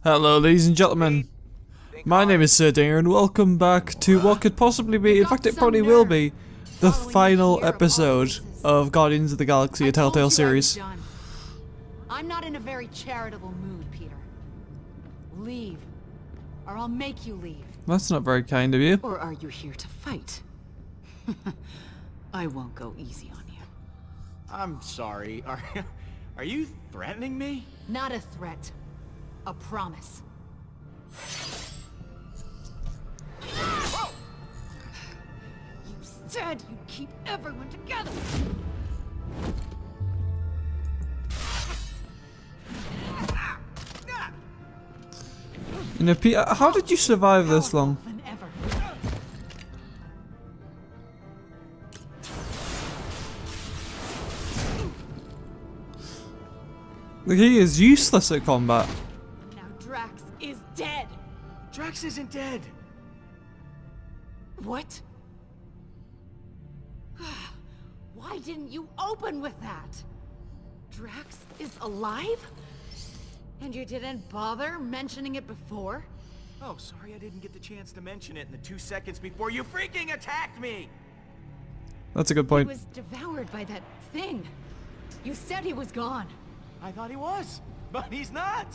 Hello ladies and gentlemen, my name is Sir Dinga and welcome back to what could possibly be, in fact it probably will be, the final episode of Guardians of the Galaxy, a Telltale series. I'm not in a very charitable mood, Peter. Leave, or I'll make you leave. That's not very kind of you. Or are you here to fight? I won't go easy on you. I'm sorry, are you threatening me? Not a threat. A promise. Whoa! You said you'd keep everyone together! You know, Peter, how did you survive this long? Than ever. Like, he is useless at combat. Now Drax is dead! Drax isn't dead. What? Why didn't you open with that? Drax is alive? And you didn't bother mentioning it before? Oh, sorry I didn't get the chance to mention it in the 2 seconds before you freaking attacked me! That's a good He point. was devoured by that thing. You said he was gone. I thought he was, but he's not!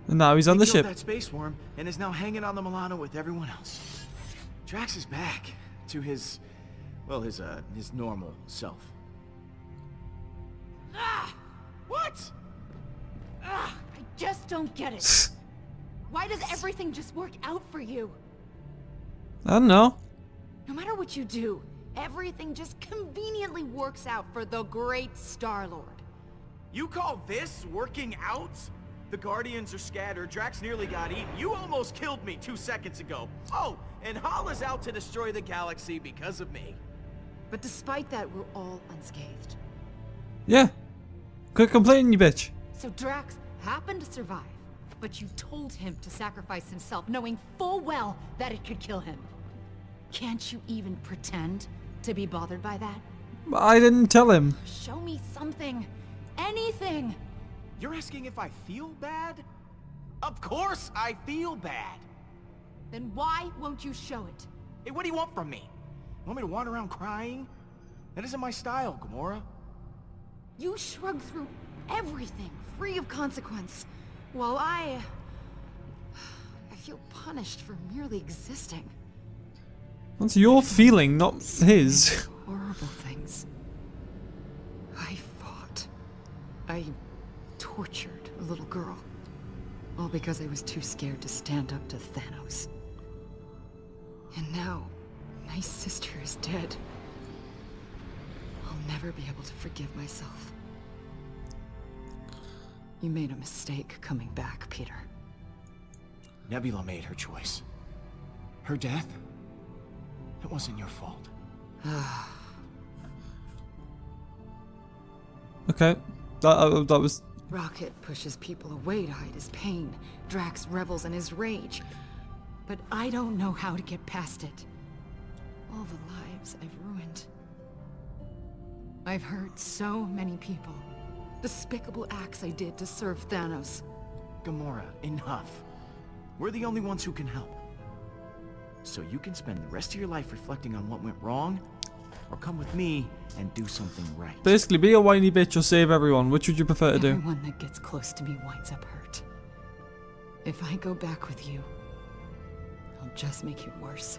And now he's on the He killed ship. that space worm and is now hanging on the Milano with everyone else. Drax is back to his, well, his normal self. Ah! What? Ah! I just don't get it. Why does everything just work out for you? I don't know. No matter what you do, everything just conveniently works out for the great Star-Lord. You call this working out? The Guardians are scattered, Drax nearly got eaten, you almost killed me 2 seconds ago. Oh, and Hal is out to destroy the galaxy because of me. But despite that, we're all unscathed. Yeah. Quit complaining, you bitch. So Drax happened to survive, but you told him to sacrifice himself, knowing full well that it could kill him. Can't you even pretend to be bothered by that? I didn't tell him. Show me something. Anything. You're asking if I feel bad? Of course I feel bad. Then why won't you show it? Hey, what do you want from me? You want me to wander around crying? That isn't my style, Gamora. You shrug through everything, free of consequence, while I feel punished for merely existing. That's your feeling, not his. Horrible things. I fought. I tortured a little girl. All because I was too scared to stand up to Thanos. And now, my sister is dead. I'll never be able to forgive myself. You made a mistake coming back, Peter. Nebula made her choice. Her death? It wasn't your fault. Okay. That was... Rocket pushes people away to hide his pain. Drax revels in his rage. But I don't know how to get past it. All the lives I've ruined. I've hurt so many people. Despicable acts I did to serve Thanos. Gamora, enough. We're the only ones who can help. So you can spend the rest of your life reflecting on what went wrong, or come with me and do something right. Basically, be a whiny bitch or save everyone. Which would you prefer to do? Everyone that gets close to me winds up hurt. If I go back with you, I'll just make it worse.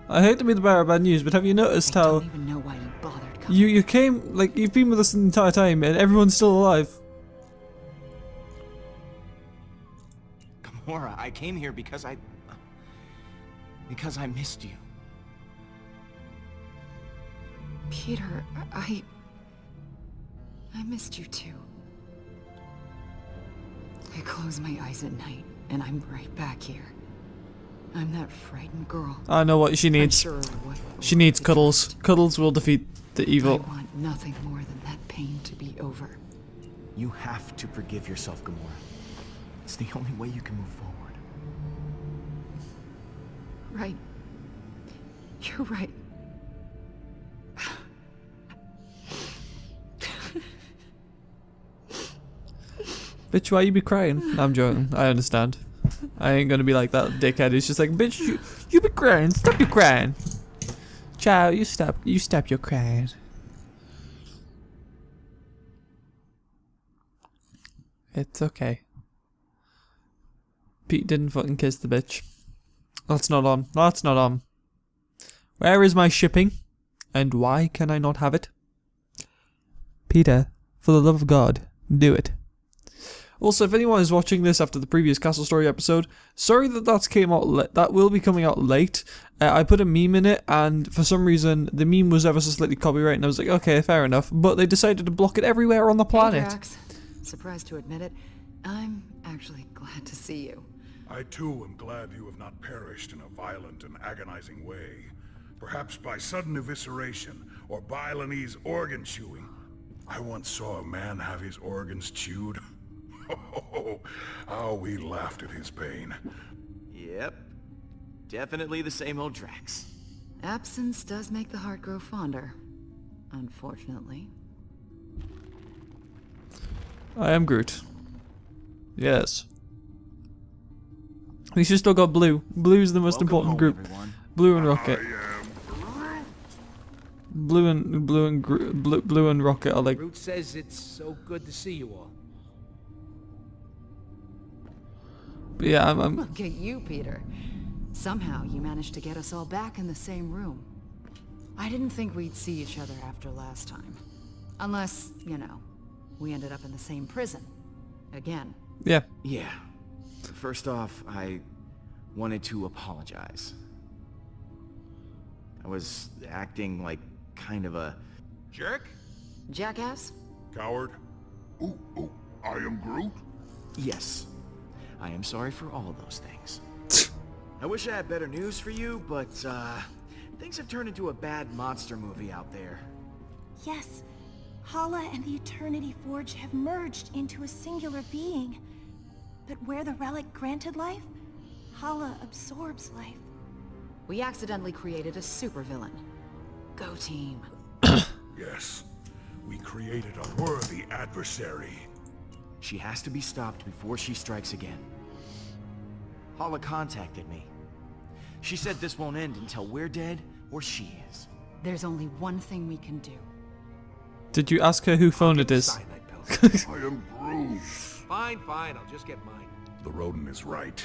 I hate to be the bearer of bad news, but have you noticed I how don't even know why you bothered coming. you came, like, you've been with us the entire time and everyone's still alive? Gamora, I came here because I missed you. Peter, I missed you too. I close my eyes at night, and I'm right back here. I'm that frightened girl. I know what she needs. Sure what She needs cuddles. Cuddles will defeat the I evil. want nothing more than that pain to be over. You have to forgive yourself, Gamora. It's the only way you can move forward. Right. You're right. Bitch, why you be crying? I'm joking. I understand. I ain't gonna be like that dickhead who's just like, bitch, you be crying. Stop your crying. Child, you stop your crying. It's okay. Pete didn't fucking kiss the bitch. That's not on. That's not on. Where is my shipping? And why can I not have it? Peter, for the love of God, do it. Also, if anyone is watching this after the previous Castle Story episode, sorry that came out. That will be coming out late. I put a meme in it, and for some reason the meme was ever so slightly copyrighted, and I was like, okay, fair enough. But they decided to block it everywhere on the planet. Hey, Drax. Surprised to admit it, I'm actually glad to see you. I too am glad you have not perished in a violent and agonizing way. Perhaps by sudden evisceration, or Balinese organ chewing. I once saw a man have his organs chewed. Oh, how we laughed at his pain. Yep. Definitely the same old Drax. Absence does make the heart grow fonder. Unfortunately. I am Groot. Yes. At least you still got Blue. Blue's the most Welcome important home, group. everyone. Blue and I Rocket. am Groot. Blue and Rocket are like. Groot says it's so good to see you all. But yeah, I'm Look at you, Peter. Somehow you managed to get us all back in the same room. I didn't think we'd see each other after last time. Unless, you know, we ended up in the same prison. Again. yeah. Yeah. First off, I wanted to apologize. I was acting like kind of a jerk? Jackass? Coward. Ooh, I am Groot. Yes. I am sorry for all of those things. I wish I had better news for you, but things have turned into a bad monster movie out there. Yes, Hala and the Eternity Forge have merged into a singular being. But where the relic granted life, Hala absorbs life. We accidentally created a supervillain. Go team. Yes, we created a worthy adversary. She has to be stopped before she strikes again. Hala contacted me. She said this won't end until we're dead or she is. There's only one thing we can do. Did you ask her who phone it is? Cyanide pills. I am Groot. Fine, I'll just get mine. The rodent is right.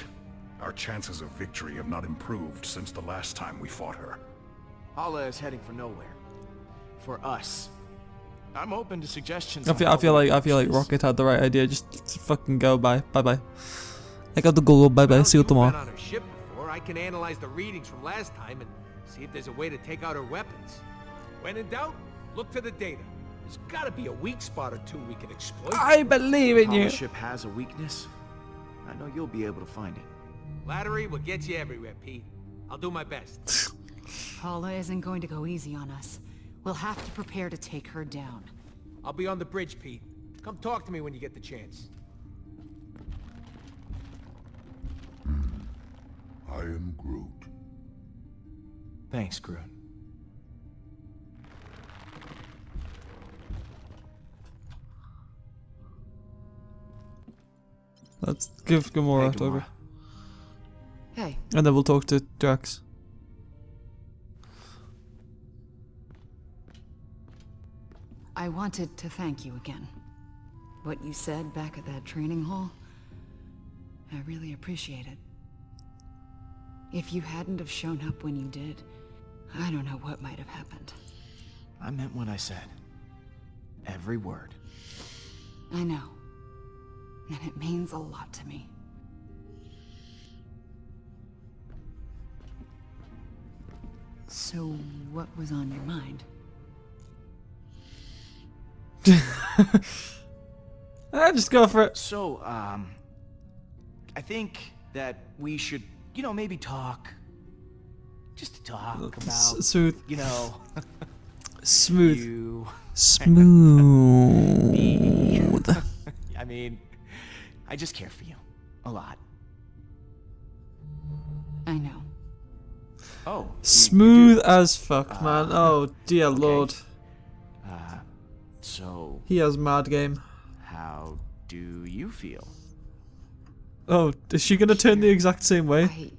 Our chances of victory have not improved since the last time we fought her. Hala is heading for nowhere. For us. I'm open to suggestions. I feel like Rocket had the right idea. Just fucking go. Bye. I got to go. Bye. Well, See you you've been tomorrow. on her ship before. I can analyze the readings from last time and see if there's a way to take out her weapons. When in doubt, look to the data. There's gotta be a weak spot or two we can exploit. I believe in you. Hala's ship has a weakness. I know you'll be able to find it. Flattery will get you everywhere, Pete. I'll do my best. Hala isn't going to go easy on us. We'll have to prepare to take her down. I'll be on the bridge, Pete. Come talk to me when you get the chance. I am Groot. Thanks, Groot. Let's give Gamora Hey, over. Gamora. Hey, And then we'll talk to Drax. I wanted to thank you again. What you said back at that training hall, I really appreciate it. If you hadn't have shown up when you did, I don't know what might have happened. I meant what I said. Every word. I know. And it means a lot to me. So, what was on your mind? Just go for it. So, I think that we should, you know, maybe talk. Just to talk about, Smooth. you know, Smooth. you. Smooth. I mean, I just care for you. A lot. I know. Oh. you Smooth do. as fuck, man. Oh, dear okay. lord. So, He has mad game. how do you feel? Oh, is she gonna turn the exact same way?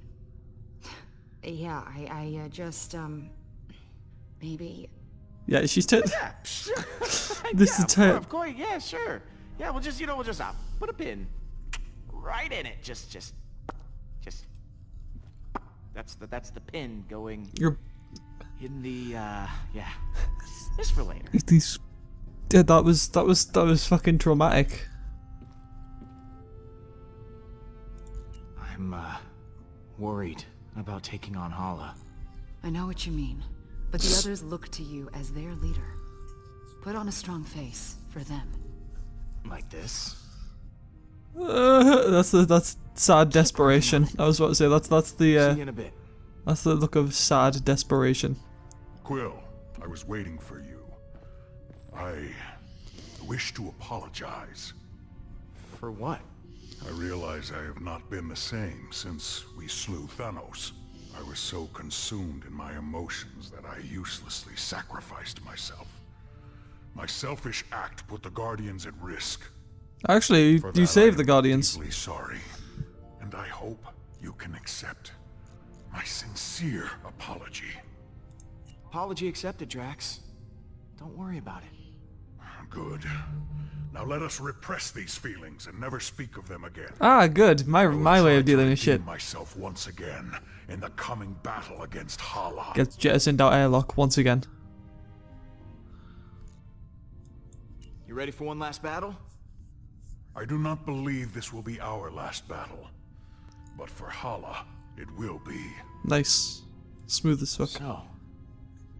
I just, maybe... Yeah, she's turned. Yeah, sure. This yeah, is her. of course, yeah, sure. Yeah, we'll just, we'll just put a pin right in it. Just. That's the pin going You're in the, yeah. Just for later. these. Yeah, that was fucking traumatic. I'm, worried about taking on Hala. I know what you mean, but the others look to you as their leader. Put on a strong face for them. Like this? That's sad desperation. I was about to say that's See you the in a bit. that's the look of sad desperation. Quill, I was waiting for you. I wish to apologize. For what? I realize I have not been the same since we slew Thanos. I was so consumed in my emotions that I uselessly sacrificed myself. My selfish act put the Guardians at risk. Actually, For you that, saved I the am Guardians. deeply sorry, and I hope you can accept my sincere apology. Apology accepted, Drax. Don't worry about it. Good. Now let us repress these feelings and never speak of them again. Ah, good. My I will way try of dealing to with shit redeem myself once again in the coming battle against Hala. gets jettisoned out airlock once again. You ready for one last battle? I do not believe this will be our last battle, but for Hala, it will be. Nice, smooth as fuck. So,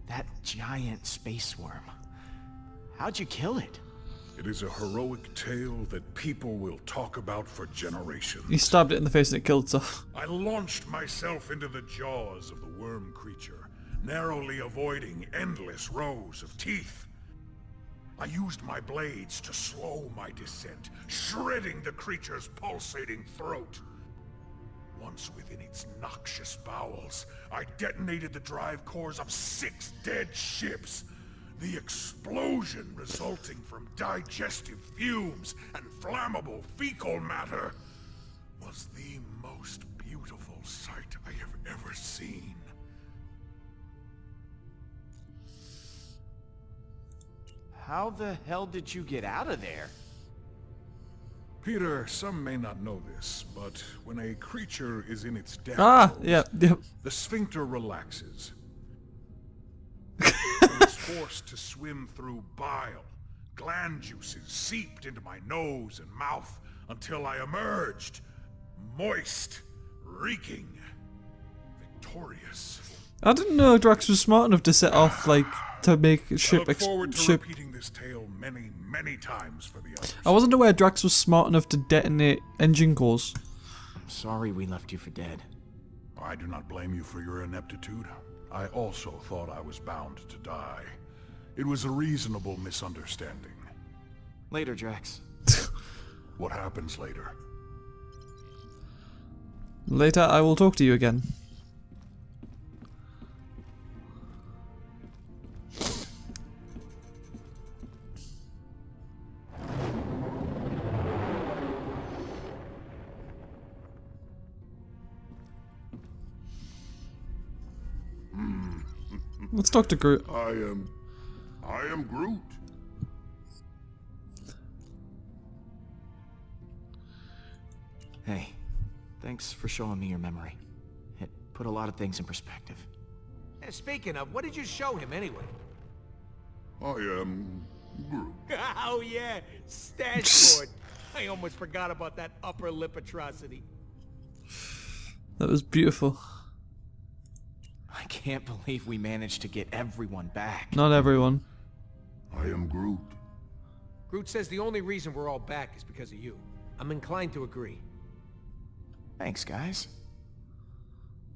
that giant space worm. How'd you kill it? It is a heroic tale that people will talk about for generations. He stabbed it in the face and it killed itself. I launched myself into the jaws of the worm creature, narrowly avoiding endless rows of teeth. I used my blades to slow my descent, shredding the creature's pulsating throat. Once within its noxious bowels, I detonated the drive cores of 6 dead ships. The explosion resulting from digestive fumes and flammable fecal matter was the most beautiful sight I have ever seen. How the hell did you get out of there? Peter, some may not know this, but when a creature is in its death Yeah. the sphincter relaxes. I was forced to swim through bile. Gland juices seeped into my nose and mouth until I emerged, moist, reeking, victorious. I didn't know Drax was smart enough to set off to make I ship. look forward to repeating this tale many, many times for the others. I wasn't aware Drax was smart enough to detonate engine cores. I'm sorry we left you for dead. I do not blame you for your ineptitude. I also thought I was bound to die. It was a reasonable misunderstanding. Later, Drax. What happens later? Later, I will talk to you again. Let's talk to Groot. I am Groot. Hey, thanks for showing me your memory. It put a lot of things in perspective. Speaking of, what did you show him anyway? I am Groot. Oh yeah, stash board. I almost forgot about that upper lip atrocity. That was beautiful. I can't believe we managed to get everyone back. Not everyone. I am Groot. Groot says the only reason we're all back is because of you. I'm inclined to agree. Thanks, guys.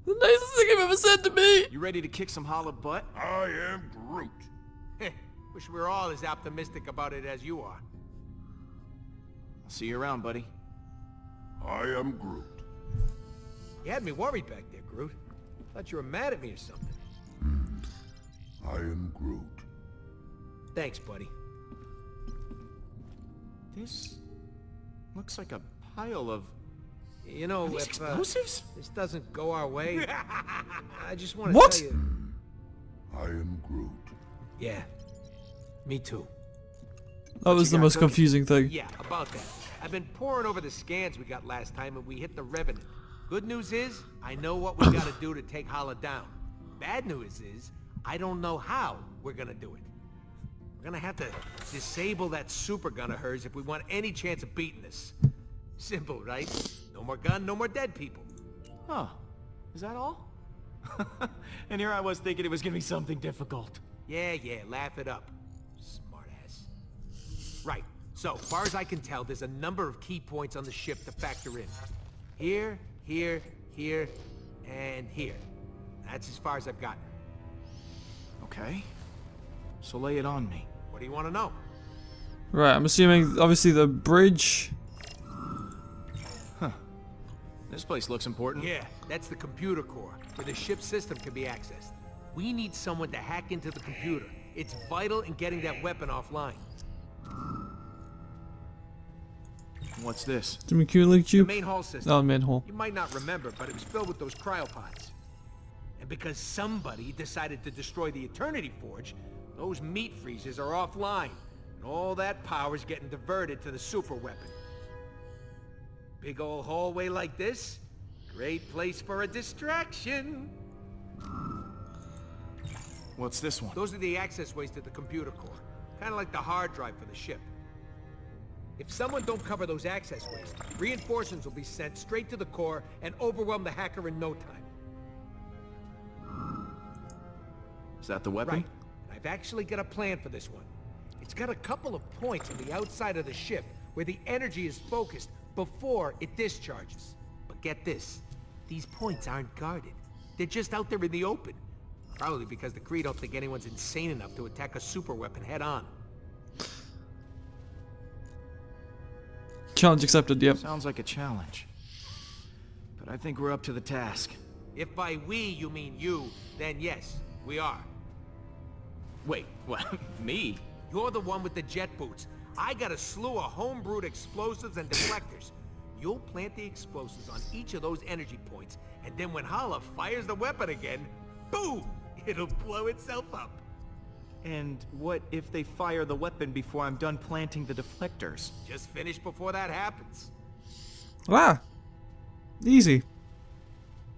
The nicest thing I've ever said to me. You ready to kick some hollow butt? I am Groot. Wish we were all as optimistic about it as you are. I'll see you around, buddy. I am Groot. You had me worried back there, Groot. Thought you were mad at me or something. I am Groot. Thanks, buddy. This Looks like a pile of... You know, these if explosives? this doesn't go our way, I just want to What? tell you... I am Groot. Yeah, me too. That was the got most cooking? confusing thing. Yeah, about that. I've been poring over the scans we got last time and we hit the Revenant. Good news is, I know what we gotta do to take Hala down. Bad news is, I don't know how we're gonna do it. We're gonna have to disable that super gun of hers if we want any chance of beating this. Simple, right? No more gun, no more dead people. Huh. Is that all? And here I was thinking it was gonna be something difficult. Yeah, laugh it up. Smartass. Right, so, far as I can tell, there's a number of key points on the ship to factor in. Here, here, and here. That's as far as I've gotten. Okay. So lay it on me. What do you want to know? Right, I'm assuming, obviously, the bridge. This place looks important. Yeah, that's the computer core, where the ship's system can be accessed. We need someone to hack into the computer. It's vital in getting that weapon offline. What's this? The Mercury The tube? main hall system. Oh, main hall. You might not remember, but it was filled with those cryopods. And because somebody decided to destroy the Eternity Forge, those meat freezers are offline. And all that power's getting diverted to the super weapon. Big old hallway like this, great place for a distraction. What's this one? Those are the access ways to the computer core. Kind of like the hard drive for the ship. If someone don't cover those access ways, reinforcements will be sent straight to the core and overwhelm the hacker in no time. Is that the weapon? Right. I've actually got a plan for this one. It's got a couple of points on the outside of the ship where the energy is focused before it discharges. But get this, these points aren't guarded. They're just out there in the open. Probably because the Kree don't think anyone's insane enough to attack a super weapon head on. Challenge accepted, yep. Sounds like a challenge. But I think we're up to the task. If by we you mean you, then yes, we are. Wait, what? Me? You're the one with the jet boots. I got a slew of homebrewed explosives and deflectors. You'll plant the explosives on each of those energy points, and then when Hala fires the weapon again, boom! It'll blow itself up. And what if they fire the weapon before I'm done planting the deflectors? Just finish before that happens. Ah! Easy.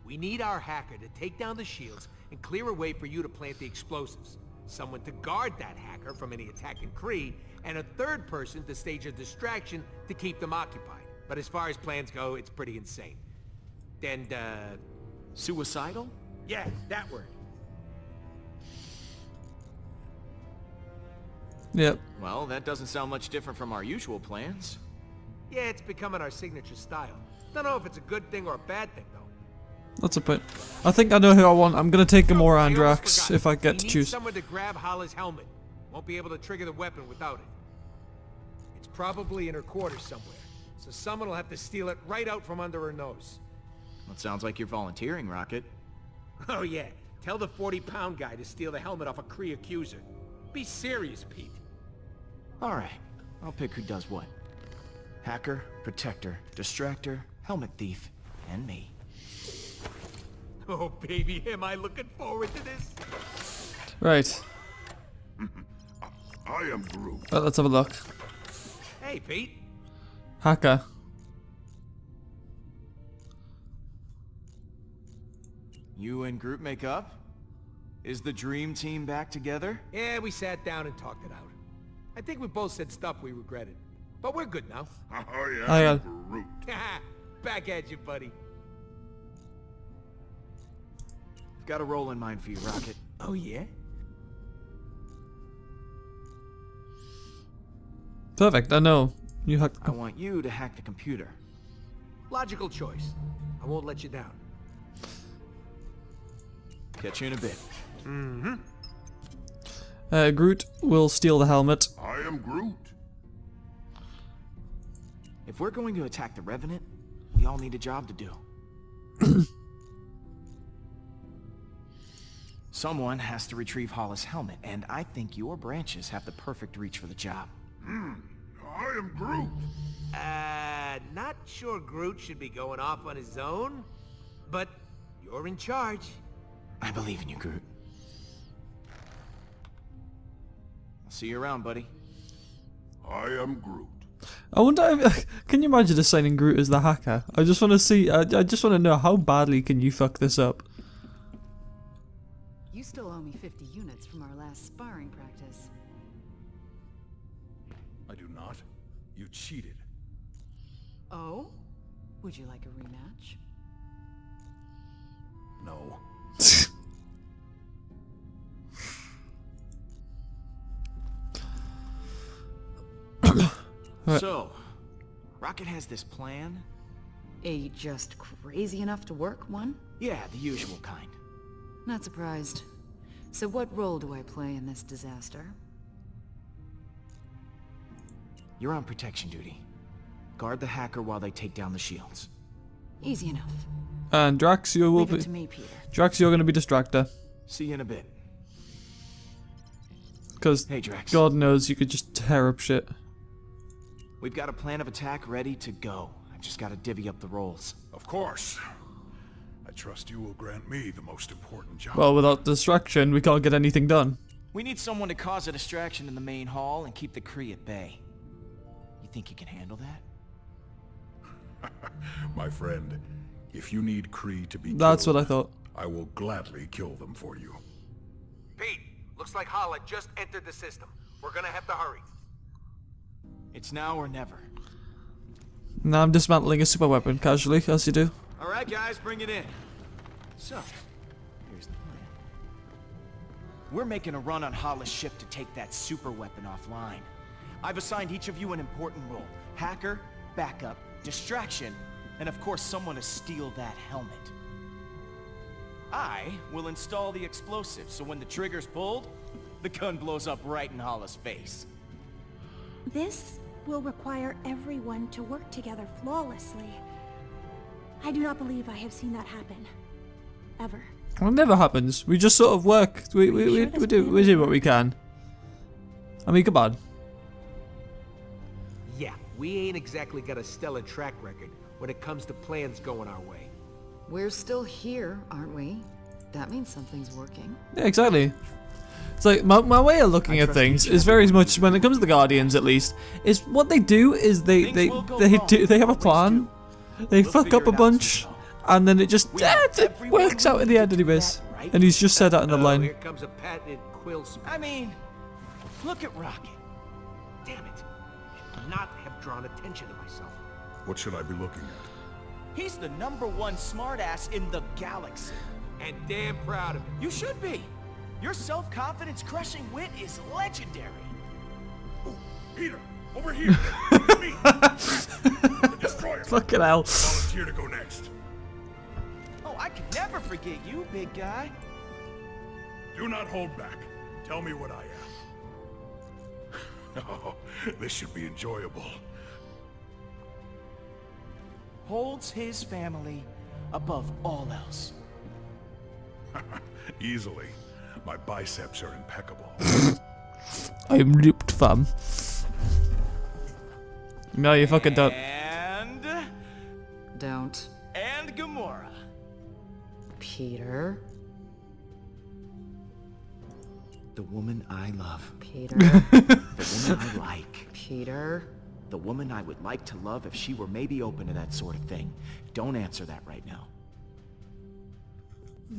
We need our hacker to take down the shields and clear a way for you to plant the explosives. Someone to guard that hacker from any attacking Kree, and a third person to stage a distraction to keep them occupied. But as far as plans go, it's pretty insane. And, Suicidal? yeah, that word. Yep. Well, that doesn't sound much different from our usual plans. Yeah, it's becoming our signature style. Don't know if it's a good thing or a bad thing, though. That's a point. I think I know who I want. I'm gonna take Gamora I and almost Drax forgot. if I get We to need choose. someone to grab Hala's helmet. Won't be able to trigger the weapon without it. It's probably in her quarters somewhere. So someone will have to steal it right out from under her nose. That sounds like you're volunteering, Rocket. Oh yeah, tell the 40-pound guy to steal the helmet off a Kree accuser. Be serious, Pete. Alright, I'll pick who does what. Hacker, protector, distractor, helmet thief, and me. Oh baby, am I looking forward to this? Right. I am Groot. Let's have a look. Hey Pete. Hacker. You and Groot make up? Is the dream team back together? Yeah, we sat down and talked it out. I think we both said stuff we regretted. But we're good now. I I am got- Groot. Back at you, buddy. Got a role in mind for you, Rocket. Oh yeah? Perfect. I know. You hacked. I want you to hack the computer. Logical choice. I won't let you down. Catch you in a bit. Groot will steal the helmet. I am Groot. If we're going to attack the Revenant, we all need a job to do. Someone has to retrieve Hala's helmet, and I think your branches have the perfect reach for the job. I am Groot. Not sure Groot should be going off on his own, but you're in charge. I believe in you, Groot. I'll see you around, buddy. I am Groot. I wonder if, can you imagine assigning Groot as the hacker? I just want to see, I just want to know how badly can you fuck this up? You still owe me 50 units from our last sparring practice. I do not. You cheated. Oh? Would you like a rematch? No. So, Rocket has this plan? A just crazy enough to work one? Yeah, the usual kind. Not surprised. So what role do I play in this disaster? You're on protection duty. Guard the hacker while they take down the shields. Easy enough. And Drax, you will Leave be. it to me, Peter. Drax, you're going to be distractor. See you in a bit. Because Hey, Drax. God knows you could just tear up shit. We've got a plan of attack ready to go. I've just got to divvy up the roles. Of course. I trust you will grant me the most important job. Well, without distraction, we can't get anything done. We need someone to cause a distraction in the main hall and keep the Kree at bay. You think you can handle that? My friend, if you need Kree to be That's killed, what I thought. I will gladly kill them for you. Pete, looks like Hala just entered the system. We're gonna have to hurry. It's now or never. Now I'm dismantling a super weapon casually, as you do. All right, guys, bring it in. So, here's the plan. We're making a run on Hala's ship to take that super weapon offline. I've assigned each of you an important role. Hacker, backup, distraction, and of course someone to steal that helmet. I will install the explosive, so when the trigger's pulled, the gun blows up right in Hala's face. This will require everyone to work together flawlessly. I do not believe I have seen that happen. Ever. Well, it never happens. We just sort of work. We do what we can. I mean, come on. Yeah, we ain't exactly got a stellar track record when it comes to plans going our way. We're still here, aren't we? That means something's working. Yeah, exactly. It's like my way of looking at things is very much, when it comes to the Guardians at least, is what they do is they have a plan, they fuck up a bunch, and then it just it works out in the end anyways. And he's just said that in the line. Here comes a patented quill suit. I mean, look at Rocket. Damn it. Should not have drawn attention to myself. What should I be looking at? He's the #1 smartass in the galaxy. And damn proud of it. You should be. Your self-confidence crushing wit is legendary. Oh, Peter, over here. It's me. The destroyer. Fucking hell. Volunteer to go next. Oh, I could never forget you, big guy. Do not hold back. Tell me what I am. Oh, this should be enjoyable. Holds his family above all else. Easily. My biceps are impeccable. I'm ripped, fam. No, you fucking don't. And Don't. Gamora. Peter. The woman I love. Peter. The woman I like. Peter. The woman I would like to love if she were maybe open to that sort of thing. Don't answer that right now.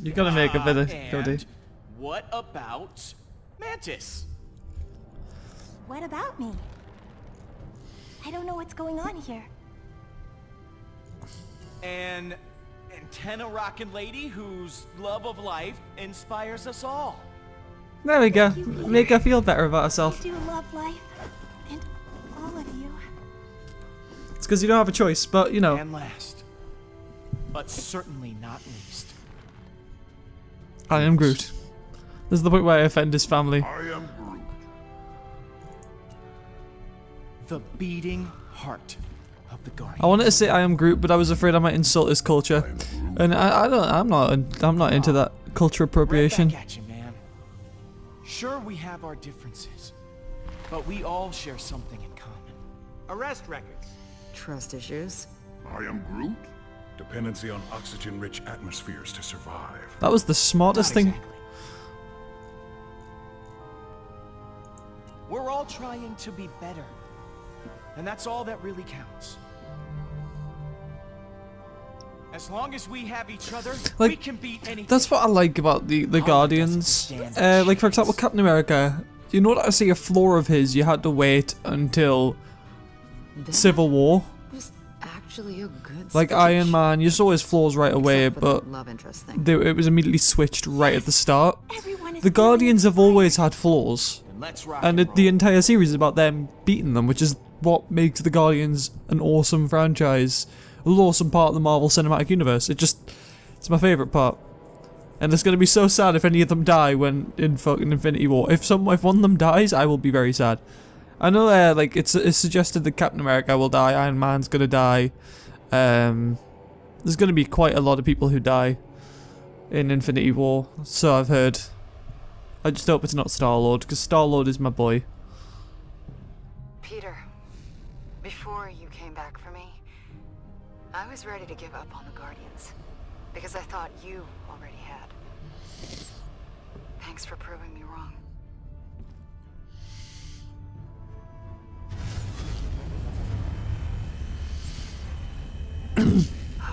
You gotta make a bit of Cody. And what about Mantis? What about me? I don't know what's going on here. An antenna-rocking lady whose love of life inspires us all. There we go. Make her feel better about I herself. do love life. And all of you. It's because you don't have a choice, but you know. And last, but certainly not least, I am Groot. This is the point where I offend his family. I am Groot. the beating heart of the Guardians. I wanted to say I am Groot, but I was afraid I might insult his culture, and I'm not into that culture appropriation. Right back at you, man. Sure, we have our differences, but we all share something in common. Arrest records. Trust issues. I am Groot? Dependency on oxygen-rich atmospheres to survive. That was the smartest Not thing. exactly. We're all trying to be better. And that's all that really counts. As long as we have each other, Like, we can beat anything. That's what I like about the Guardians. Like, for example, Captain America. In order to see a flaw of his, you had to wait until Civil War. Was actually a good Like speech. Iron Man, you saw his flaws right away, Except for that but love interest thing. it was immediately switched right at the start. Everyone is The Guardians have always had flaws, And let's rock and and the roll. entire series is about them beating them, which is what makes the Guardians an awesome franchise, an awesome part of the Marvel Cinematic Universe. It's my favourite part. And it's gonna be so sad if any of them die when in fucking Infinity War. If one of them dies, I will be very sad. I know, like it's suggested that Captain America will die, Iron Man's gonna die. There's gonna be quite a lot of people who die in Infinity War, so I've heard. I just hope it's not Star-Lord, because Star-Lord is my boy. Peter, before you came back for me, I was ready to give up on the Guardians. Because I thought you already had. Thanks for proving me wrong.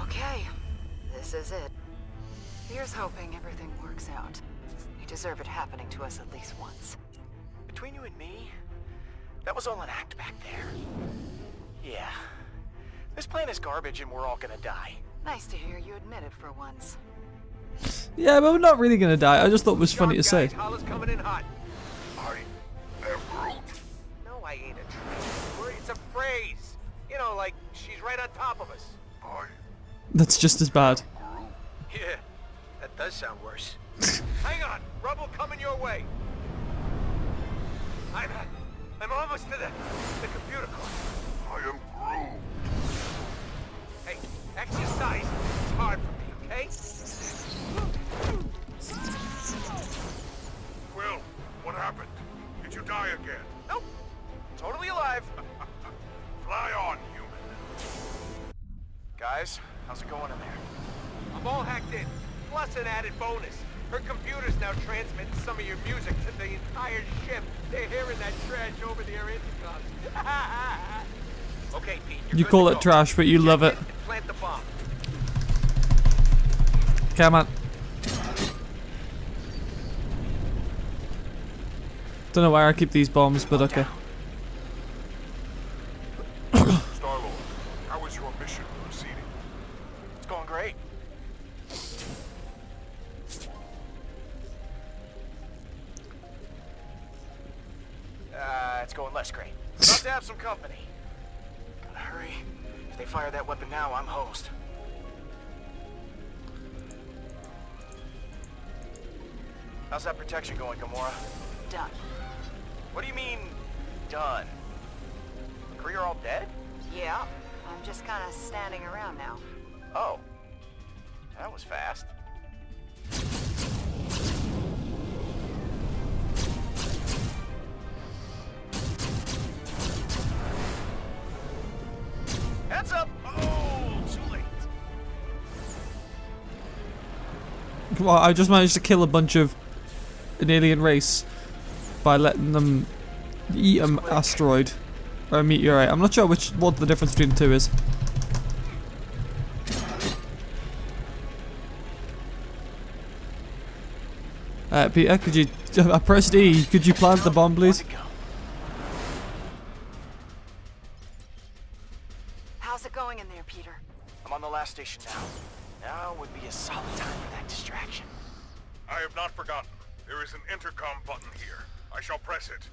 Okay, this is it. Here's hoping everything works out. We deserve it happening to us at least once. Between you and me, that was all an act back there. Yeah. This plan is garbage and we're all gonna die. Nice to hear you admit it for once. Yeah, but we're not really gonna die. I just thought it was funny to say. Guys, Holla's coming in hot. I am Groot. No, I ain't a tree. It's a phrase. You know, like she's right on top of us. I That's just as bad. Yeah, that does sound worse. Hang on, rubble coming your way. I'm almost to the computer core. am Groot. Hey, exercise is hard for me, okay? Will, what happened? Did you die again? Nope, totally alive. Fly on, human. Guys, how's it going in there? I'm all hacked in, plus an added bonus. Her computer's now transmitting some of your music to the entire ship. They're hearing that trash over their intercoms. Okay, Pete, you're You good call to it go. trash, but you love it. And plant the bomb. Come on. Don't know why I keep these bombs, but okay. Star-Lord, how is your mission proceeding? It's going great. It's going less great. About to have some company. Gotta hurry. If they fire that weapon now, I'm hosed. How's that protection going, Gamora? Done. What do you mean, done? The Kree are all dead? Yeah, I'm just kind of standing around now. Oh. That was fast. Heads up! Oh, too late. Well, I just managed to kill a bunch of an alien race by letting them eat an asteroid or a meteorite. I'm not sure what the difference between the two is. Peter, could you? I pressed E. Could you plant the bomb, please? Where'd it go? How's it going in there, Peter? I'm on the last station now. Now would be a solid time for that distraction. I have not forgotten. There is an intercom button here. I shall press it.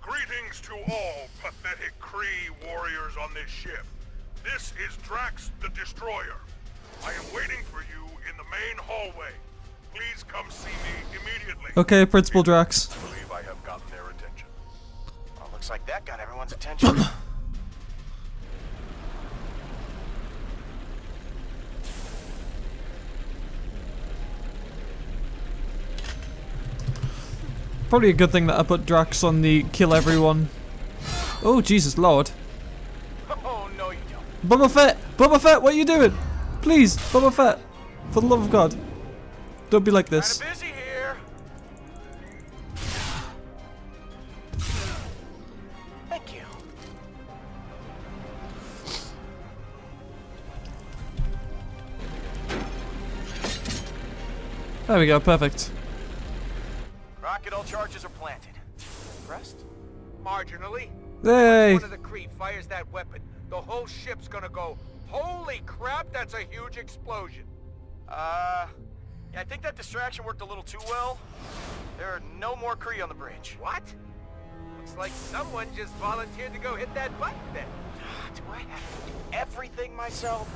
Greetings to all pathetic Kree warriors on this ship. This is Drax the Destroyer. I am waiting for you in the main hallway. Please come see me immediately. Okay, Principal Drax. I believe I have gotten their attention. Well, looks like that got everyone's attention. Probably a good thing that I put Drax on the kill everyone. Oh, Jesus Lord. Oh, no, you Boba Fett! Boba Fett, what are you doing? Please, Boba Fett. For the love of God. Don't be like this. Kinda busy here. Thank you. There we go, perfect. Rocket, all charges are planted. Impressed? Marginally. Hey! One of the Kree fires that weapon, the whole ship's gonna go, holy crap, that's a huge explosion. Yeah, I think that distraction worked a little too well. There are no more Kree on the bridge. What? Looks like someone just volunteered to go hit that button then. Do I have to do everything myself?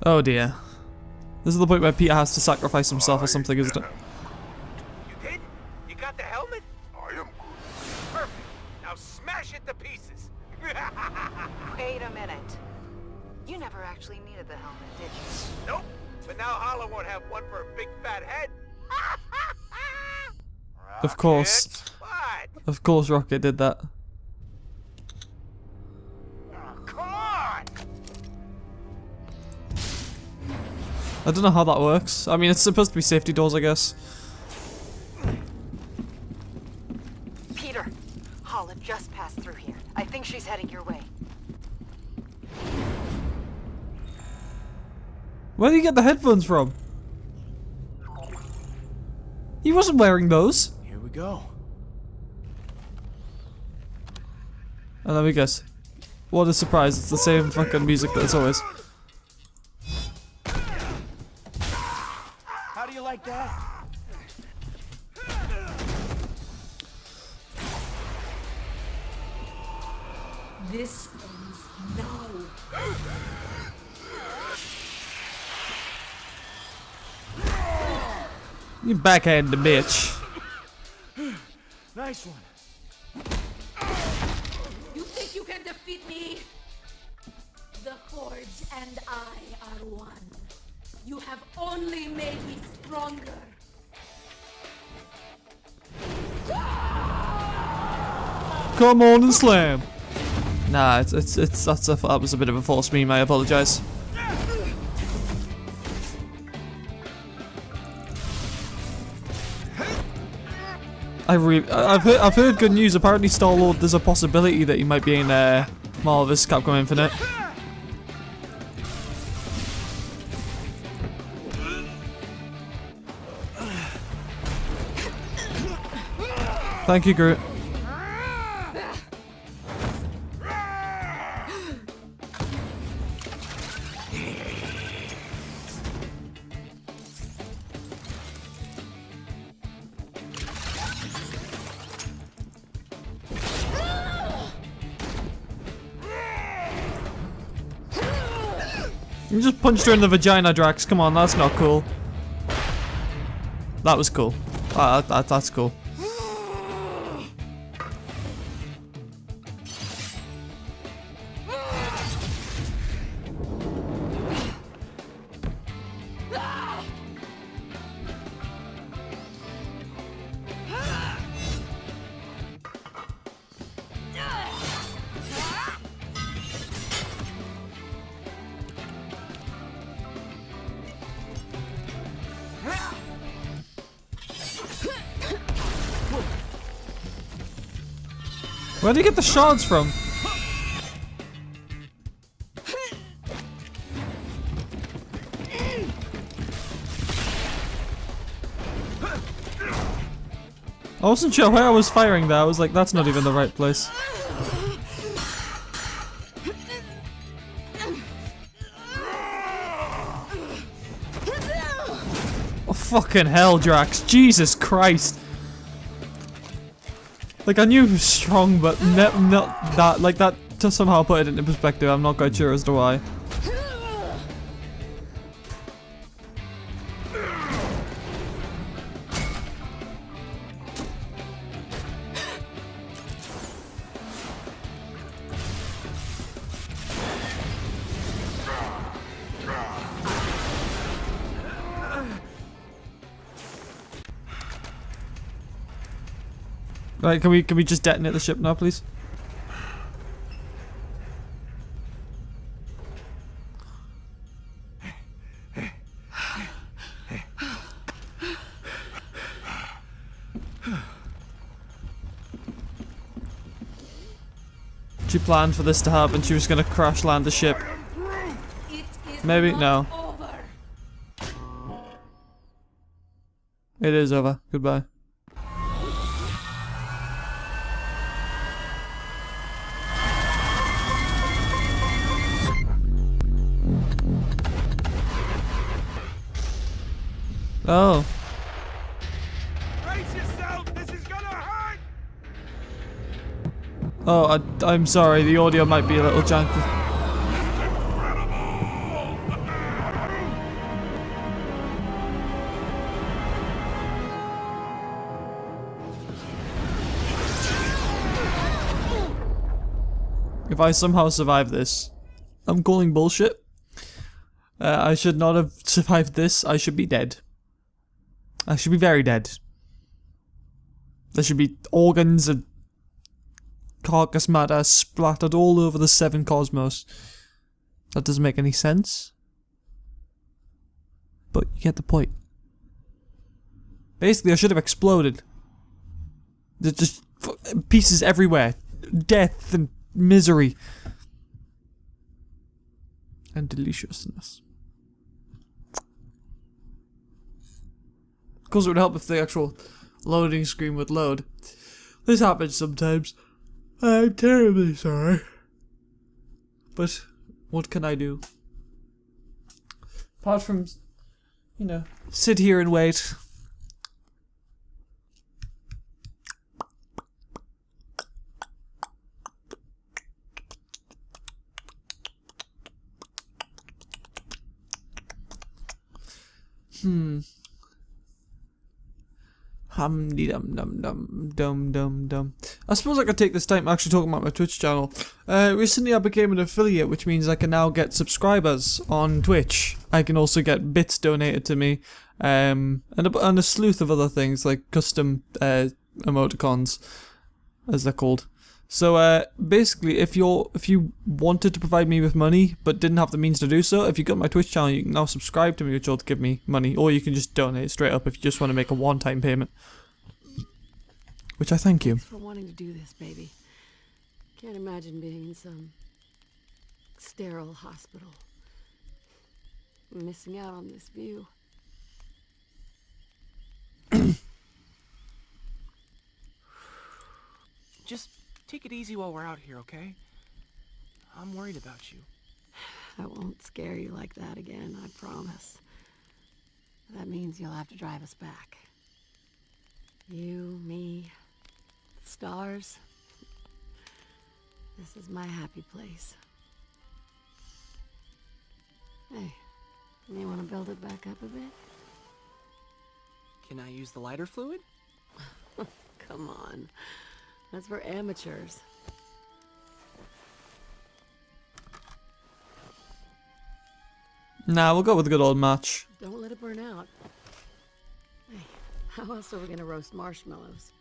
Oh dear. This is the point where Peter has to sacrifice himself or something, isn't it? You did? You got the helmet? I am good. Perfect. Now smash it to pieces. Wait a minute. You never actually needed the helmet, did you? Nope. But now Hala won't have one for a big fat head. Of course. What? Of course Rocket did that. Oh, come on! I don't know how that works. I mean, it's supposed to be safety doors, I guess. Peter, Hala just passed through here. I think she's heading your way. Where did you get the headphones from? He wasn't wearing those. Here we go. And let me guess. What a surprise, it's the same fucking music that it's always. How do you like that? This ends now. You backhand the bitch. Nice one. You think you can defeat me? The Forge and I are one. You have only made me stronger. Come on and slam. Nah, that was a bit of a false meme, I apologize. I've heard good news. Apparently, Star-Lord, there's a possibility that he might be in Marvel's Capcom Infinite. Thank you, Groot. You just punched her in the vagina, Drax. Come on, that's not cool. That was cool. That's cool. Where did you get the shards from? I wasn't sure where I was firing there. I was like, that's not even the right place. Oh, fucking hell, Drax. Jesus Christ. Like, I knew he was strong, but not that. Like, that to somehow put it into perspective, I'm not quite sure as to why. Right, can we just detonate the ship now, please? She planned for this to happen. She was gonna crash land the ship. It is Maybe, not no. over. It is over. Goodbye. Oh. Brace yourself! This is gonna hurt! Oh, I'm sorry. The audio might be a little janky. If I somehow survive this, I'm calling bullshit. I should not have survived this. I should be dead. I should be very dead. There should be organs and carcass matter splattered all over the seven cosmos. That doesn't make any sense. But you get the point. Basically, I should have exploded. There's just pieces everywhere. Death and misery. And deliciousness. Of course, it would help if the actual loading screen would load. This happens sometimes. I'm terribly sorry. But what can I do? Apart from, you know, sit here and wait. Dum. I suppose I could take this time actually talking about my Twitch channel. Recently I became an affiliate, which means I can now get subscribers on Twitch. I can also get bits donated to me, and a sleuth of other things like custom emoticons, as they're called. So basically, if you wanted to provide me with money but didn't have the means to do so, if you got my Twitch channel, you can now subscribe to me, which will give me money, or you can just donate straight up if you just want to make a one-time payment. Which I thank you. Thanks for wanting to do this, baby. Can't imagine being in some sterile hospital, missing out on this view. Just take it easy while we're out here, okay? I'm worried about you. I won't scare you like that again, I promise. That means you'll have to drive us back. You, me, the stars. This is my happy place. Hey, you want to build it back up a bit? Can I use the lighter fluid? Come on. That's for amateurs. Nah, we'll go with a good old match. Don't let it burn out. Hey, how else are we gonna roast marshmallows?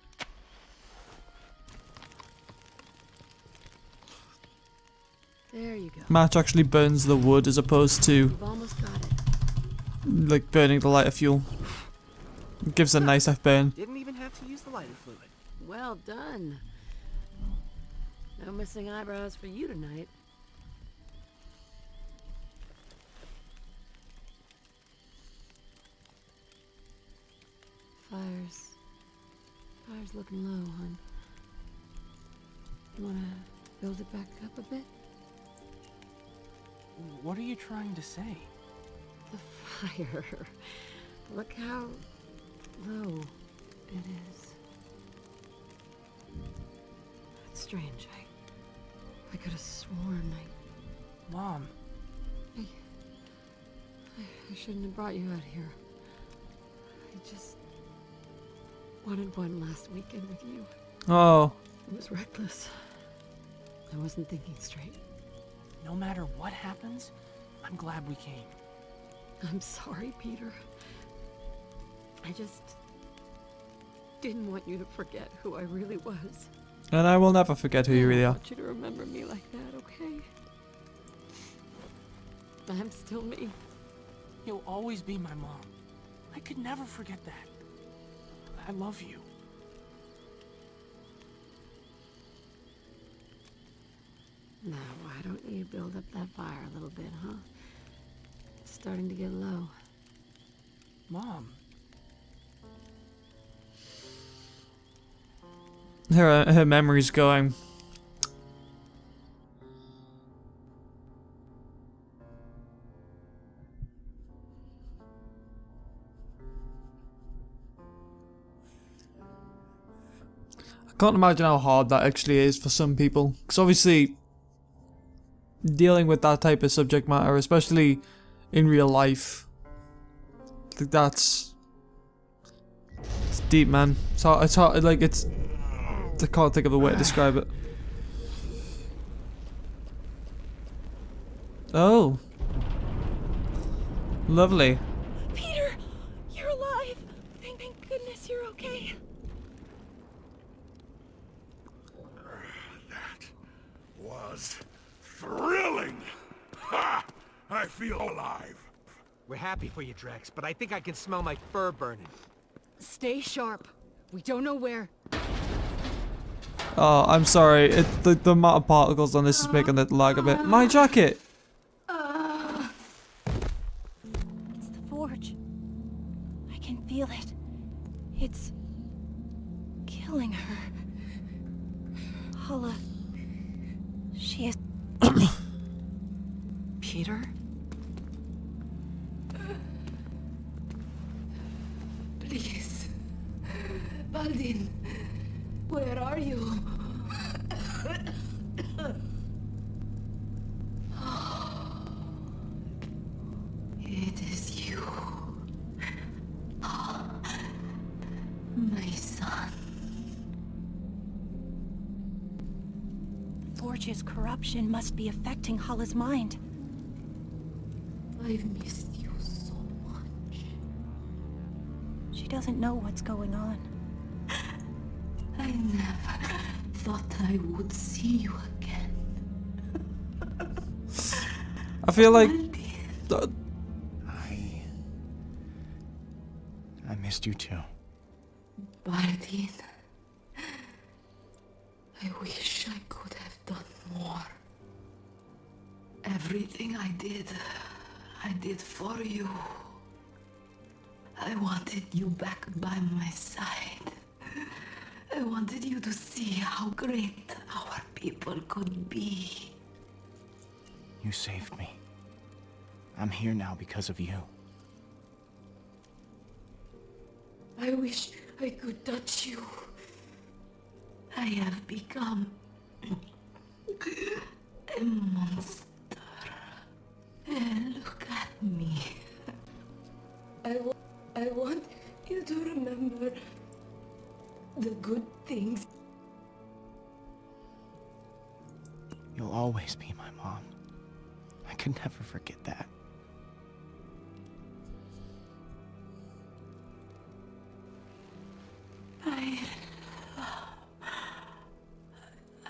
There you go. Match actually burns the wood as opposed to You've almost got it. like burning the lighter fuel. It gives a nice burn. Didn't even have to use the lighter fluid. Well done. No missing eyebrows for you tonight. Fire's looking low, hon. You wanna build it back up a bit? What are you trying to say? The fire. Look how low it is. That's strange. I could have sworn Mom. I shouldn't have brought you out here. I just wanted one last weekend with you. Oh. It was reckless. I wasn't thinking straight. No matter what happens, I'm glad we came. I'm sorry, Peter. I just didn't want you to forget who I really was. And I will never forget who you really I are. want you to remember me like that, okay? I'm still me. You'll always be my mom. I could never forget that. I love you. Now, why don't you build up that fire a little bit, huh? It's starting to get low. Mom. Her memory's going. I can't imagine how hard that actually is for some people. Because obviously, dealing with that type of subject matter, especially in real life, I think it's deep, man. It's hard, like, it's... I can't think of a way to describe it. Oh. Lovely. Peter, you're alive. Thank goodness you're okay. That was thrilling! Ha! I feel alive. We're happy for you, Drax, but I think I can smell my fur burning. Stay sharp. We don't know where. Oh, I'm sorry. The amount of particles on this is making it lag a bit. My jacket! It's the forge. I can feel it. It's killing her. Hala. She is... Peter? Please. Baldin, where are you? It is you. My son. The forge's corruption must be affecting Hala's mind. I've missed you so much. She doesn't know what's going on. I never thought I would see you again. I feel like... I missed you too. Bardin, I wish I could have done more. Everything I did for you. I wanted you back by my side. I wanted you to see how great our people could be. You saved me. I'm here now because of you. I wish I could touch you. I have become a monster. Look at me. I want you to remember the good things. You'll always be my mom. I could never forget that.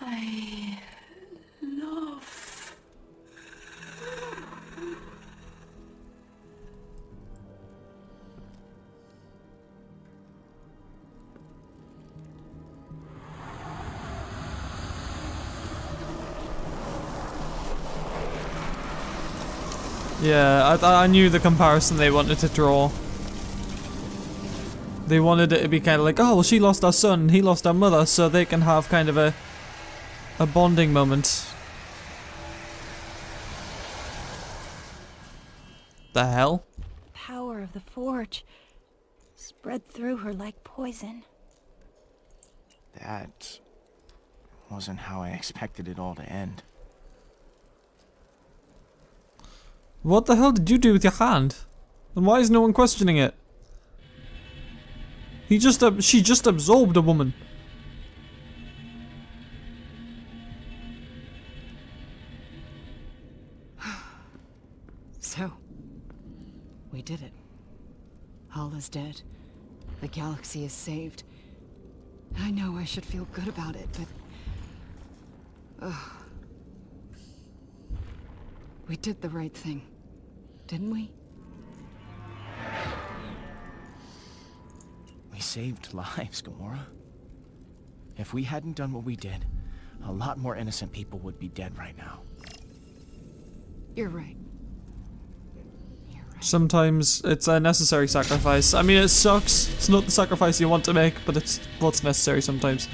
I love. Yeah, I knew the comparison they wanted to draw. They wanted it to be kind of like, oh, well, she lost her son, he lost her mother, so they can have kind of a bonding moment. The hell? Power of the forge spread through her like poison. That wasn't how I expected it all to end. What the hell did you do with your hand? And why is no one questioning it? She just absorbed a woman. So, we did it. Hala's dead. The galaxy is saved. I know I should feel good about it, but... We did the right thing, didn't we? We saved lives, Gamora. If we hadn't done what we did, a lot more innocent people would be dead right now. You're right. Sometimes it's a necessary sacrifice. I mean, it sucks. It's not the sacrifice you want to make, but it's what's necessary sometimes.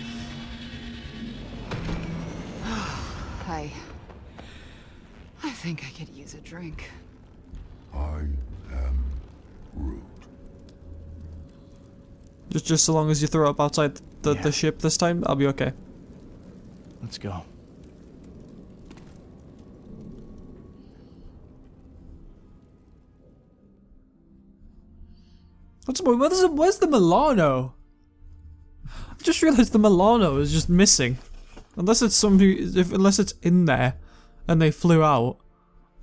I think I could use a drink. I am Groot. Just so long as you throw up outside the ship this time, I'll be okay. Let's go. Where's the Milano? I just realized the Milano is just missing. Unless it's unless it's in there and they flew out.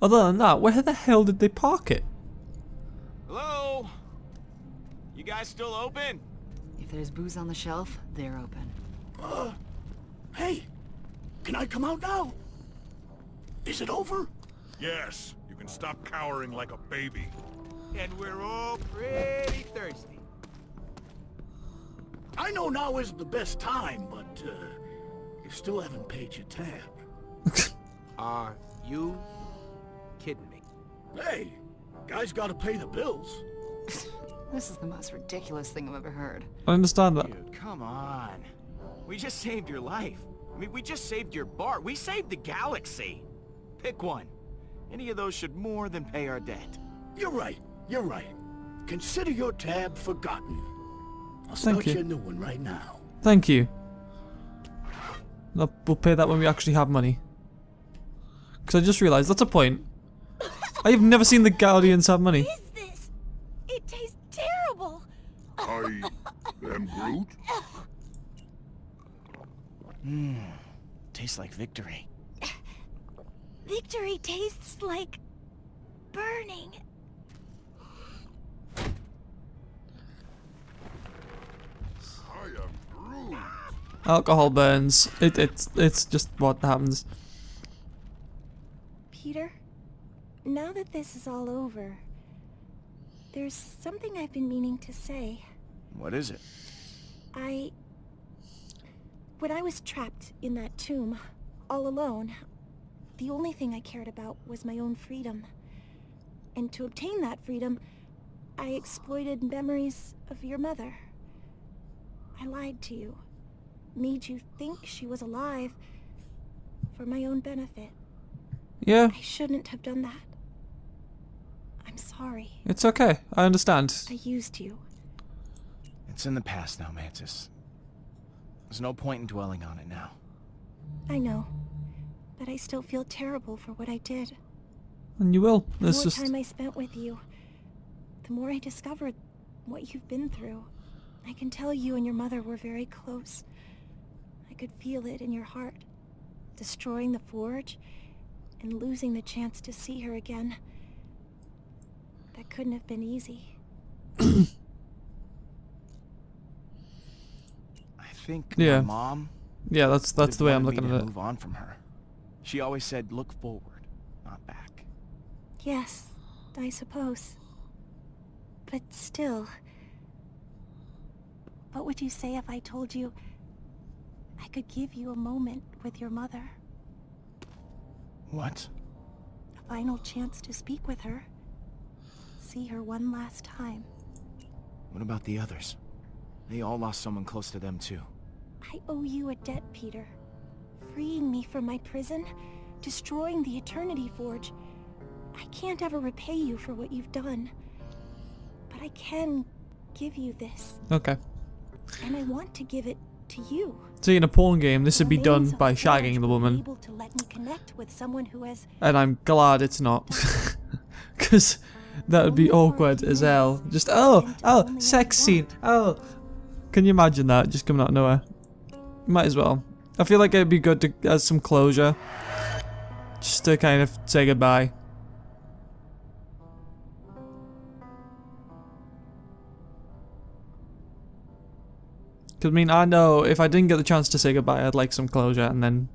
Other than that, where the hell did they park it? Hello? You guys still open? If there's booze on the shelf, they're open. Hey, can I come out now? Is it over? Yes, you can stop cowering like a baby. And we're all pretty thirsty. I know now isn't the best time, but you still haven't paid your tab. Are you kidding me? Hey, guys gotta pay the bills. This is the most ridiculous thing I've ever heard. I understand that. Dude, come on. We just saved your life. I mean, we just saved your bar. We saved the galaxy. Pick one. Any of those should more than pay our debt. You're right. You're right. Consider your tab forgotten. I'll Thank start you. you a new one right now. Thank you. No, we'll pay that when we actually have money. Because I just realized that's a point. I have never seen the Guardians have money. What is this? It tastes terrible. I am Groot? Tastes like victory. Victory tastes like burning. I am Groot. Alcohol burns. It's just what happens. Peter, now that this is all over, there's something I've been meaning to say. What is it? When I was trapped in that tomb, all alone, the only thing I cared about was my own freedom. And to obtain that freedom, I exploited memories of your mother. I lied to you, made you think she was alive for my own benefit. Yeah, I shouldn't have done that. I'm sorry. it's okay. I understand. I used you. It's in the past now, Mantis. There's no point in dwelling on it now. I know, but I still feel terrible for what I did. And you will. The It's more just... time I spent with you, the more I discovered what you've been through. I can tell you and your mother were very close. I could feel it in your heart. Destroying the forge and losing the chance to see her again. That couldn't have been easy. I think Yeah. my mom Yeah, that's the way I'm wanted looking me at to it. move on from her. She always said, look forward, not back. Yes, I suppose. But still... What would you say if I told you I could give you a moment with your mother? What? A final chance to speak with her. See her one last time. What about the others? They all lost someone close to them too. I owe you a debt, Peter. Freeing me from my prison, destroying the Eternity Forge. I can't ever repay you for what you've done. But I can give you this. Okay. And I want to give it to you. See, in a porn game, this would be The done remains of by the forge shagging the will be woman. able to let me connect with someone who has... And I'm glad it's not. Because that would be awkward as hell. Just, oh, sex scene. Oh. Can you imagine that just coming out of nowhere? Might as well. I feel like it'd be good to have some closure. Just to kind of say goodbye. Because, I mean, I know if I didn't get the chance to say goodbye, I'd like some closure and then...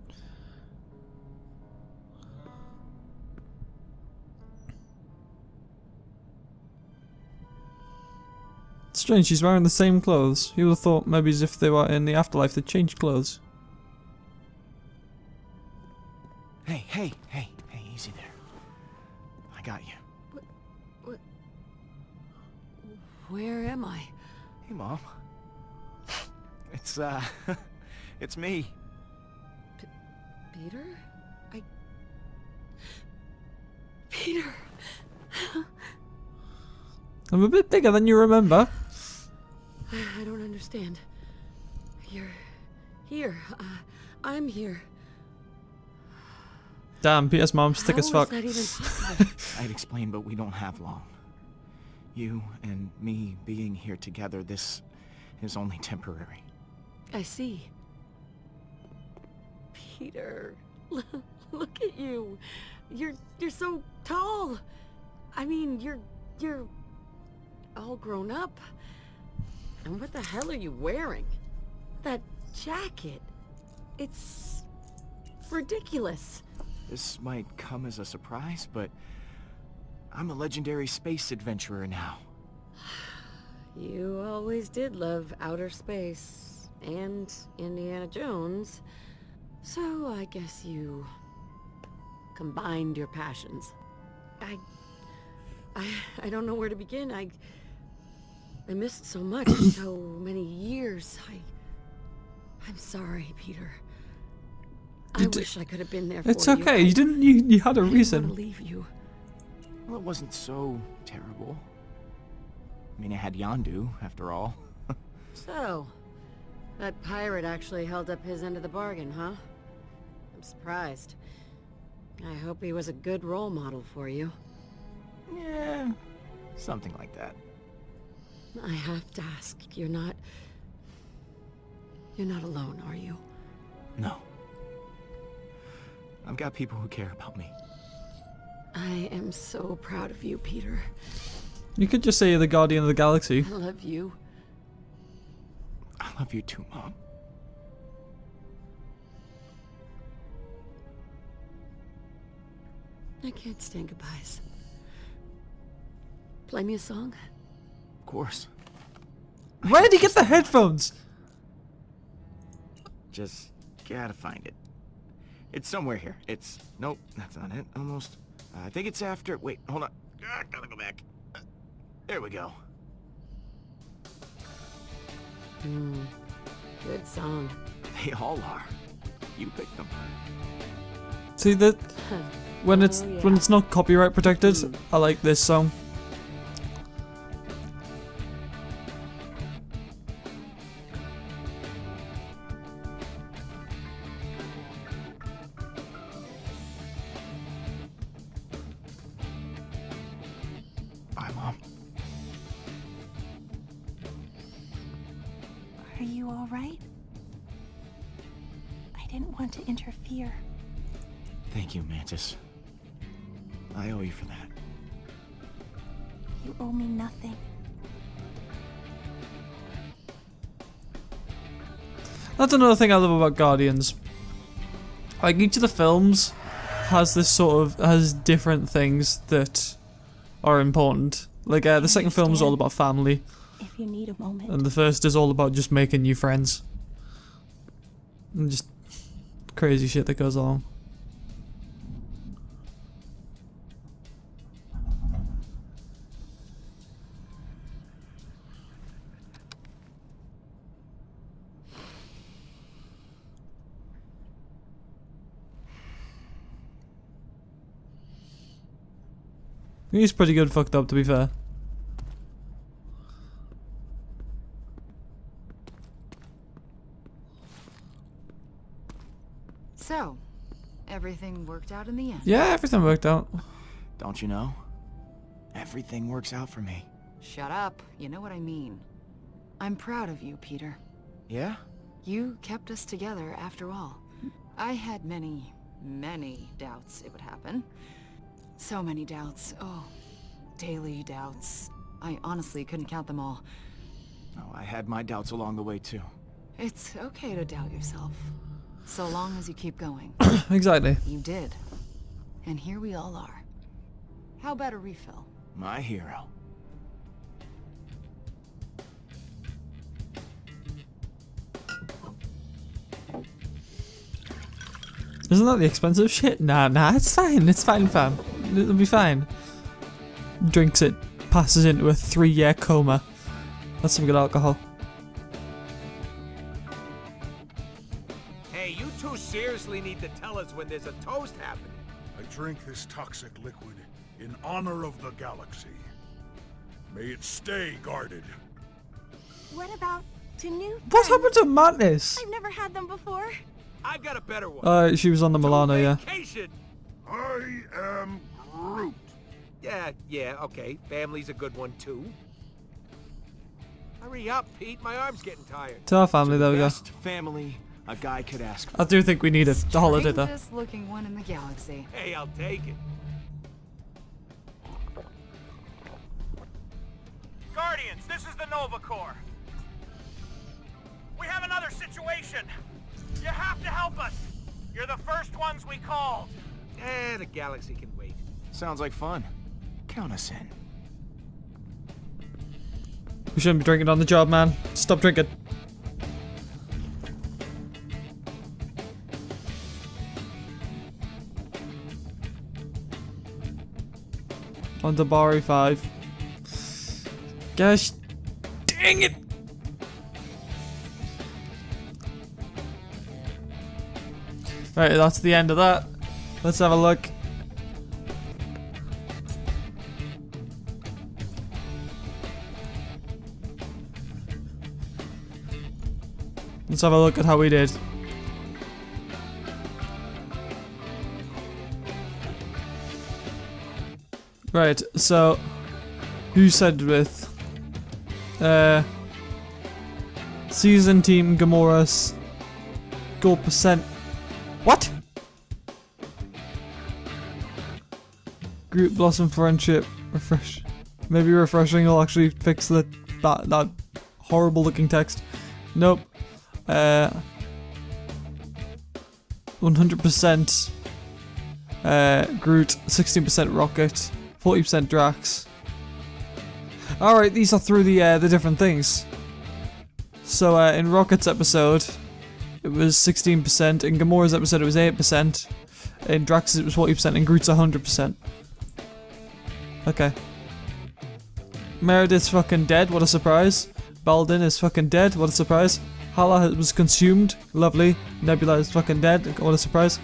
Strange, she's wearing the same clothes. You would have thought maybe as if they were in the afterlife they'd change clothes. Where am I? Hey, Mom. It's, it's me. Peter? Peter! I'm a bit bigger than you remember. I don't understand. You're here. I'm here. Damn, Peter's mom's thick How as fuck. is that even possible? I'd explain, but we don't have long. You and me being here together, this is only temporary. I see. Peter, look at you. You're so tall. I mean, you're all grown up. And what the hell are you wearing? That jacket. It's ridiculous. This might come as a surprise, but I'm a legendary space adventurer now. You always did love outer space and Indiana Jones. So I guess you combined your passions. I don't know where to begin. I missed so much, so many years. I'm sorry, Peter. I wish I could have been there for you. It's okay. You didn't. You had a I didn't reason. want to leave you. Well, it wasn't so terrible. I mean, I had Yondu, after all. So, that pirate actually held up his end of the bargain, huh? I'm surprised. I hope he was a good role model for you. Yeah, something like that. I have to ask, you're not alone, are you? No. I've got people who care about me. I am so proud of you, Peter. You could just say you're the Guardian of the Galaxy. I love you. I love you too, Mom. I can't stand goodbyes. Play me a song? Of course. Where did he get the headphones? Just gotta find it. It's somewhere here. It's... Nope, that's not it. Almost. I think it's after... Wait, hold on. Gotta go back. There we go. Good song. They all are. You picked them. See that when it's Oh, yeah. when it's not copyright protected, I like this song. Bye, Mom. Are you all right? I didn't want to interfere. Thank you, Mantis. I owe you for that. You owe me nothing. That's another thing I love about Guardians. Like, each of the films has this has different things that are important. Like, the second film is all about family, If you need a moment. and the first is all about just making new friends. And just crazy shit that goes along. He's pretty good fucked up, to be fair. So, everything worked out in the end. Yeah, everything worked out. Don't you know? Everything works out for me. Shut up. You know what I mean. I'm proud of you, Peter. Yeah? You kept us together after all. I had many, many doubts it would happen. So many doubts. Oh, daily doubts. I honestly couldn't count them all. Oh, I had my doubts along the way, too. It's okay to doubt yourself. So long as you keep going. Exactly. You did. And here we all are. How about a refill? My hero. Isn't that the expensive shit? Nah, it's fine. It's fine, fam. It'll be fine. Drinks it, passes into a 3-year coma. That's some good alcohol. Hey, you two seriously need to tell us when there's a toast happening. I drink this toxic liquid in honor of the galaxy. May it stay guarded. What about to new What friends? happened to Mantis? I've never had them before. I got a better one. She was on the Milano, yeah. Vacation. I am Groot. Yeah, okay. Family's a good one, too. Hurry up, Pete. My arm's getting tired. To our family, there we go. Best family a guy could ask for. I do think we need a holiday there. Strangest looking one in the galaxy. Hey, I'll take it. Guardians, this is the Nova Corps. We have another situation. You have to help us. You're the first ones we called. The galaxy can wait. Sounds like fun. Count us in. We shouldn't be drinking on the job, man. Stop drinking. On to Bari 5. Gosh, dang it! Right, that's the end of that. Let's have a look. Let's have a look at how we did. Right, so who said with season team Gamora's goal percent. What? Group blossom friendship refresh. Maybe refreshing will actually fix that horrible looking text. Nope. 100% Groot, 16% Rocket, 40% Drax. Alright, these are through the different things. So in Rocket's episode, it was 16%. In Gamora's episode, it was 8%. In Drax's, it was 40%. And Groot's 100%. Okay. Meredith's fucking dead. What a surprise. Baldin is fucking dead. What a surprise. Hala was consumed. Lovely. Nebula is fucking dead. What a surprise.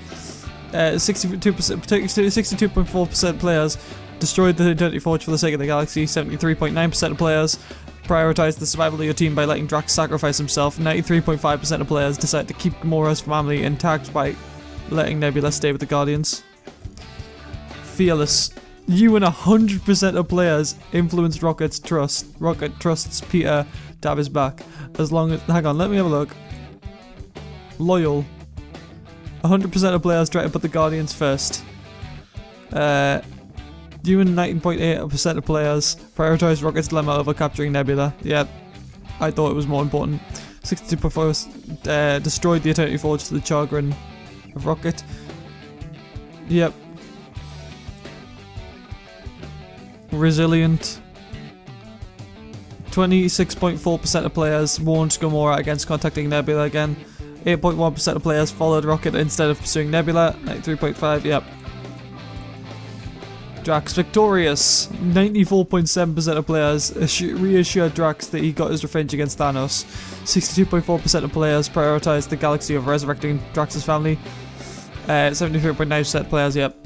62.4% players destroyed the Eternity Forge for the sake of the galaxy. 73.9% of players prioritized the survival of your team by letting Drax sacrifice himself. 93.5% of players decided to keep Gamora's family intact by letting Nebula stay with the Guardians. Fearless. You and 100% of players influenced Rocket's trust. Rocket trusts Peter to have his back. As long as... Hang on, let me have a look. Loyal. 100% of players try to put the Guardians first. You and 19.8% of players prioritize Rocket's dilemma over capturing Nebula. Yeah, I thought it was more important. 62.4% destroyed the Eternity Forge to the chagrin of Rocket. Yep. Resilient. 26.4% of players warned Gamora against contacting Nebula again. 8.1% of players followed Rocket instead of pursuing Nebula. 93.5%, yep. Drax victorious. 94.7% of players reassured Drax that he got his revenge against Thanos. 62.4% of players prioritized the galaxy of resurrecting Drax's family. 73.9% of players, yep.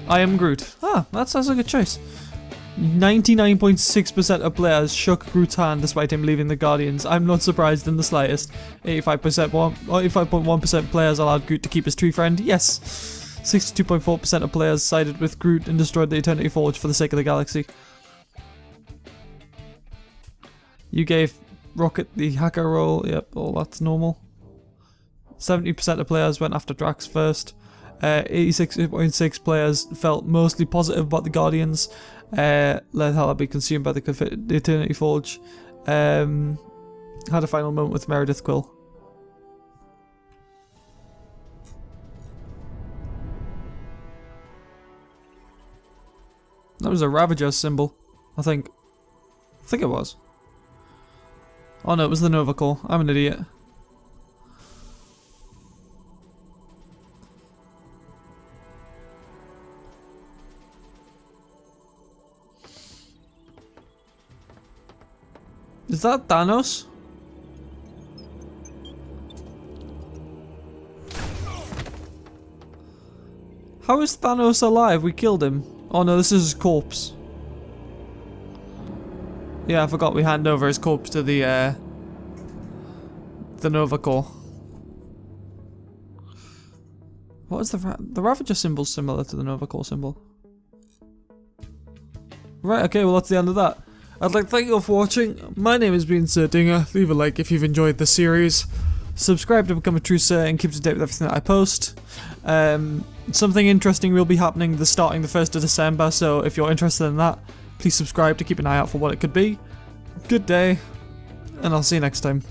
I am Groot. Ah, that's a good choice. 99.6% of players shook Groot's hand despite him leaving the Guardians. I'm not surprised in the slightest. 85.1% players allowed Groot to keep his tree friend. Yes. 62.4% of players sided with Groot and destroyed the Eternity Forge for the sake of the galaxy. You gave Rocket the hacker role. Yep, well, that's normal. 70% of players went after Drax first. 86.6% players felt mostly positive about the Guardians. Let Hala be consumed by the Eternity Forge. Had a final moment with Meredith Quill. That was a Ravager symbol, I think. I think it was. Oh no, it was the Nova Corps. I'm an idiot. Is that Thanos? How is Thanos alive? We killed him. Oh no, this is his corpse. Yeah, I forgot we hand over his corpse to the Nova Corps. What is the Ravager symbol similar to the Nova Corps symbol? Right, okay, well that's the end of that. I'd like to thank you all for watching. My name has been Sir Dinga. Leave a like if you've enjoyed the series. Subscribe to become a true Sir and keep up to date with everything that I post. Something interesting will be happening starting the 1st of December, so if you're interested in that, please subscribe to keep an eye out for what it could be. Good day, and I'll see you next time.